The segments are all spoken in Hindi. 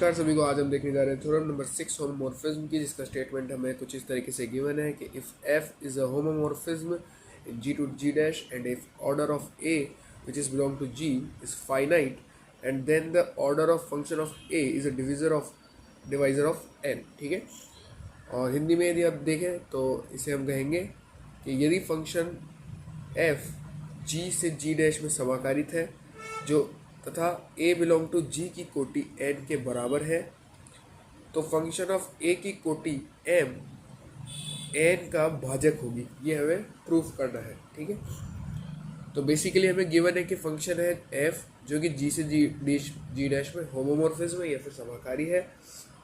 नमस्कार सभी को। आज हम देखने जा रहे हैं थ्योरम नंबर 6 होमोमॉर्फिज्म की, जिसका स्टेटमेंट हमें कुछ इस तरीके से गिवन है कि if f is a homomorphism in G to G dash and if order of A which is belong to G is finite and then the order of function of A is a divisor of n। ठीक है, और हिंदी में यदि आप देखें तो इसे हम कहेंगे कि यदि फंक्शन f G से G डैश में समाकारित है जो तथा a बिलोंग टू G की कोटि n के बराबर है, तो फंक्शन ऑफ a की कोटि m n का भाजक होगी। ये हमें प्रूफ करना है। ठीक है, तो बेसिकली हमें गिवन है कि फंक्शन है f जो कि G से G डैश में होमोमॉर्फिज्म है या फिर समाकारी है।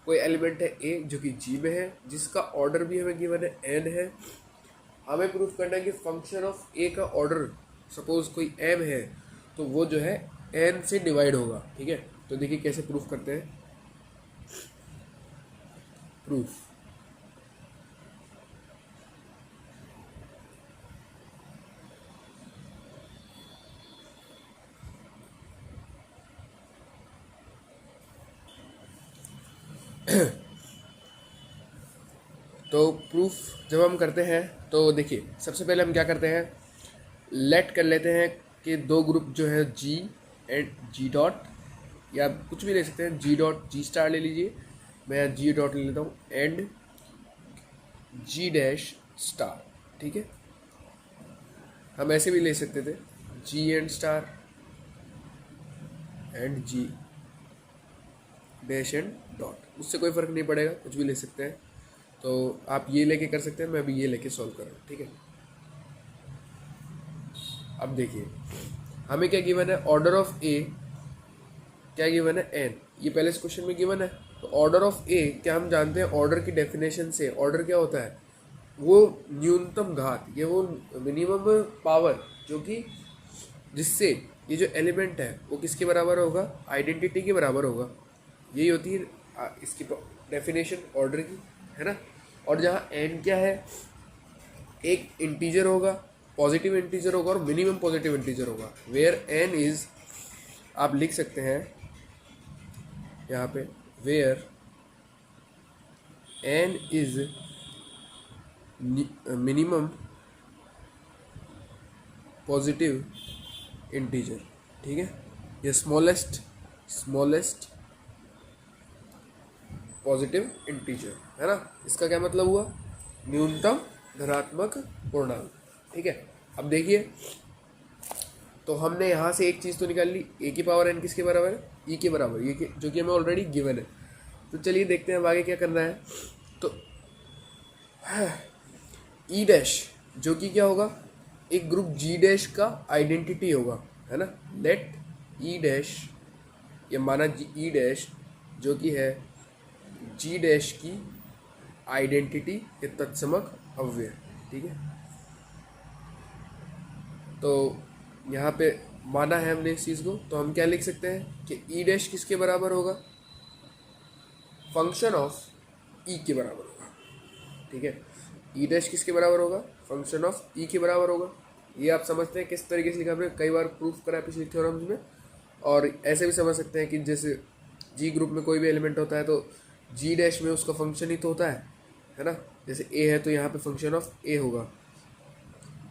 कोई एलिमेंट है a जो कि G में है, जिसका ऑर्डर भी हमें गिवन है n है। हमें प्रूफ करना है कि फंक्शन ऑफ a का ऑर्डर सपोज कोई m है तो वो जो है n से डिवाइड होगा। ठीक है, तो देखिए कैसे प्रूफ करते हैं। प्रूफ तो प्रूफ जब हम करते हैं तो देखिए सबसे पहले हम क्या करते हैं, लेट कर लेते हैं कि दो ग्रुप जो है G एंड G डॉट, या कुछ भी ले सकते हैं, G डॉट G स्टार ले लीजिए, मैं यहाँ G डॉट ले लेता हूँ, एंड G डैश स्टार। ठीक है, हम ऐसे भी ले सकते थे G and star and G dash and dot, उससे कोई फ़र्क नहीं पड़ेगा, कुछ भी ले सकते हैं। तो आप ये लेके कर सकते हैं, मैं अभी ये लेके सॉल्व कर रहा हूँ। ठीक है, अब देखिए हमें क्या गिवन है, ऑर्डर ऑफ ए क्या गिवन है, एन। ये पहले इस क्वेश्चन में गिवन है। तो ऑर्डर ऑफ ए क्या हम जानते हैं, ऑर्डर की डेफिनेशन से ऑर्डर क्या होता है, वो न्यूनतम घात, ये वो मिनिमम पावर जो कि जिससे ये जो एलिमेंट है वो किसके बराबर होगा, आइडेंटिटी के बराबर होगा। यही होती है इसकी डेफिनेशन ऑर्डर की, है ना। और जहाँ एन क्या है, एक इंटीजर होगा, पॉजिटिव इंटीजर होगा और मिनिमम पॉजिटिव इंटीजर होगा। वेयर एन इज, आप लिख सकते हैं यहाँ पे, where N is minimum positive integer. ठीक है, ये स्मॉलेस्ट पॉजिटिव इंटीजर है ना। इसका क्या मतलब हुआ, न्यूनतम धनात्मक पूर्णांक। ठीक है, अब देखिए तो हमने यहाँ से एक चीज़ तो निकाल ली, ए की पावर एन किसके बराबर है, ई के बराबर, ये जो कि हमें ऑलरेडी गिवन है। तो चलिए देखते हैं अब आगे क्या करना है। तो ई डैश जो कि क्या होगा, एक ग्रुप जी डैश का आइडेंटिटी होगा, है ना। लेट ई डैश, ये माना ई डैश जो कि है जी डैश की आइडेंटिटी के तत्समक अव्यय। ठीक है, तो यहाँ पे माना है हमने इस चीज़ को, तो हम क्या लिख सकते हैं कि ई डैश किसके बराबर होगा, फंक्शन ऑफ ई के बराबर होगा। ठीक है, ई डैश किसके बराबर होगा, फंक्शन ऑफ ई के बराबर होगा। ये आप समझते हैं किस तरीके से लिखा, हमने कई बार प्रूफ करा है पिछले थ्योरम्स में। और ऐसे भी समझ सकते हैं कि जैसे जी ग्रुप में कोई भी एलिमेंट होता है तो जी डैश में उसका फंक्शन ही तो होता है ना। जैसे ए है तो यहाँ पे फंक्शन ऑफ ए होगा।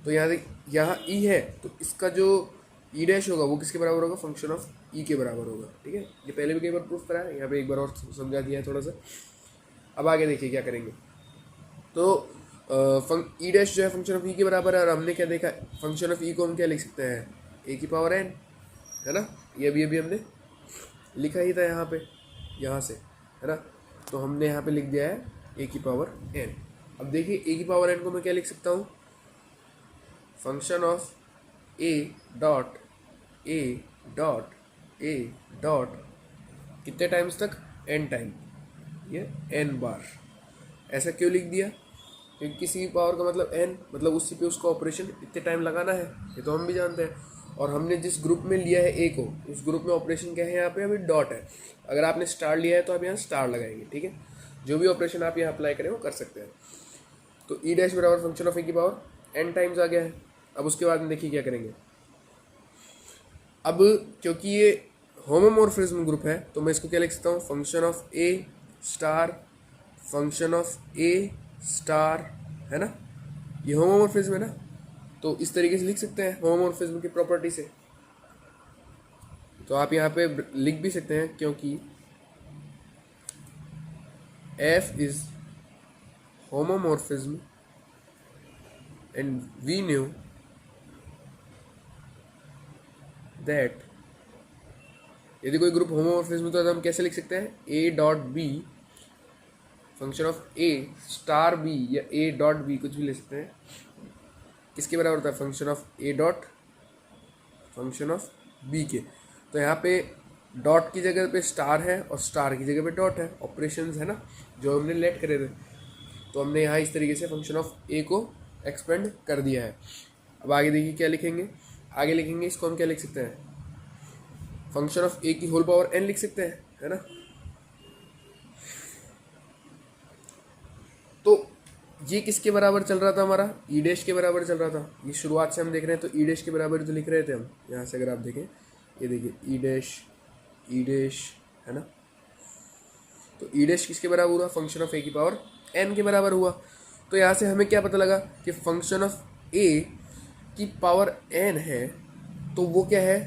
तो यहाँ ई है तो इसका जो ई डैश होगा वो किसके बराबर होगा, फंक्शन ऑफ ई के बराबर होगा। ठीक है, ये पहले भी कई बार प्रूफ करा है, यहाँ पे एक बार और समझा दिया है थोड़ा सा। अब आगे देखिए क्या करेंगे। तो ई डैश जो है फंक्शन ऑफ ई के बराबर है, और हमने क्या देखा, फंक्शन ऑफ ई को हम क्या लिख सकते हैं, ए की पावर एन, है ना। ये अभी हमने लिखा ही था यहाँ पे, यहाँ से, है ना। तो हमने यहाँ पे लिख दिया है ए की पावर एन। अब देखिए ए की पावर एन को मैं क्या लिख सकता हूँ, फंक्शन ऑफ ए डॉट कितने टाइम्स तक, एन टाइम, ये एन बार। ऐसा क्यों लिख दिया, क्योंकि किसी भी पावर का मतलब एन, मतलब उसी पे उसका ऑपरेशन इतने टाइम लगाना है, ये तो हम भी जानते हैं। और हमने जिस ग्रुप में लिया है ए को, उस ग्रुप में ऑपरेशन क्या है, यहाँ पे अभी डॉट है। अगर आपने स्टार लिया है तो आप यहाँ स्टार लगाएंगे। ठीक है, जो भी ऑपरेशन आप यहाँ अप्लाई करें वो कर सकते हैं। तो ई डैश बराबर फंक्शन ऑफ ए की पावर एन टाइम्स आ गया है। अब उसके बाद में देखिए क्या करेंगे। अब क्योंकि ये होमोमॉर्फिज्म ग्रुप है तो मैं इसको क्या लिख सकता हूँ, function of A star function of A star, है ना, ये होमोमॉर्फिज्म है ना, तो इस तरीके से लिख सकते हैं होमोमॉर्फिज्म की प्रॉपर्टी से। तो आप यहाँ पे लिख भी सकते हैं क्योंकि F is homomorphism and we knew that यदि कोई ग्रुप होमोमॉर्फिज्म तो हम कैसे लिख सकते हैं, A dot B function of A star B या A डॉट बी कुछ भी ले सकते हैं, किसके बराबर होता है, function of A dot function of B के। तो यहाँ पे डॉट की जगह पे स्टार है और स्टार की जगह पे डॉट है, ऑपरेशंस है ना जो हमने लेट करे थे, तो हमने यहाँ इस तरीके से फंक्शन ऑफ ए को एक्सपेंड कर दिया है। अब आगे देखिए क्या लिखेंगे, आगे लिखेंगे इसको हम क्या लिख सकते हैं, फंक्शन ऑफ ए की होल पावर एन लिख सकते हैं, है ना। तो ये किसके बराबर चल रहा था हमारा, ई डैश के बराबर चल रहा था। ये शुरुआत से हम देख रहे हैं तो ई डैश के बराबर तो लिख रहे थे हम, यहाँ से अगर आप देखें ये देखिए ई डैश है ना, तो ई डैश किसके बराबर हुआ, फंक्शन ऑफ ए की पावर एन के बराबर हुआ। तो यहाँ से हमें क्या पता लगा कि फंक्शन ऑफ ए की पावर एन है तो वो क्या है,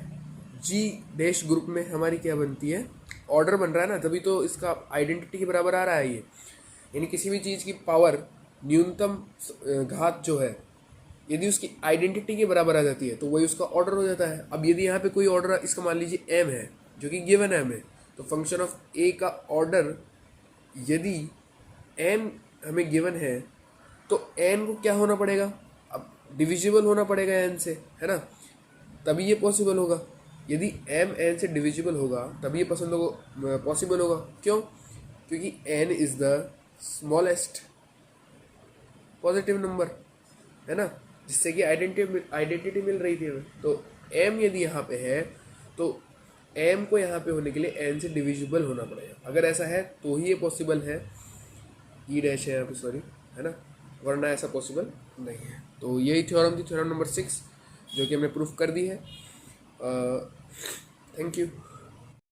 जी डैश ग्रुप में हमारी क्या बनती है, ऑर्डर बन रहा है ना, तभी तो इसका आइडेंटिटी के बराबर आ रहा है ये। यानी किसी भी चीज़ की पावर न्यूनतम घात जो है यदि उसकी आइडेंटिटी के बराबर आ जाती है तो वही उसका ऑर्डर हो जाता है। अब यदि यहाँ पे कोई ऑर्डर इसका मान लीजिए एम है जो कि गिवन है हमें, तो फंक्शन ऑफ ए का ऑर्डर यदि एन हमें गिवन है तो एन को क्या होना पड़ेगा, अब डिविजिबल होना पड़ेगा एन से, है ना, तभी ये पॉसिबल होगा। यदि एम एन से डिविजिबल होगा तभी ये पॉसिबल होगा। क्यों, क्योंकि N is the smallest positive number, है ना, जिससे कि आइडेंटिटी मिल रही थी हमें। तो एम यदि यहाँ पे है तो एम को यहाँ पे होने के लिए एन से डिविजिबल होना पड़ेगा। अगर ऐसा है तो ही ये पॉसिबल है, ई डैश है यहाँ पे सॉरी, है ना, वरना ऐसा पॉसिबल नहीं है। तो यही थ्योरम थी, थ्योरम नंबर 6 जो कि हमने प्रूफ कर दी है। Thank you.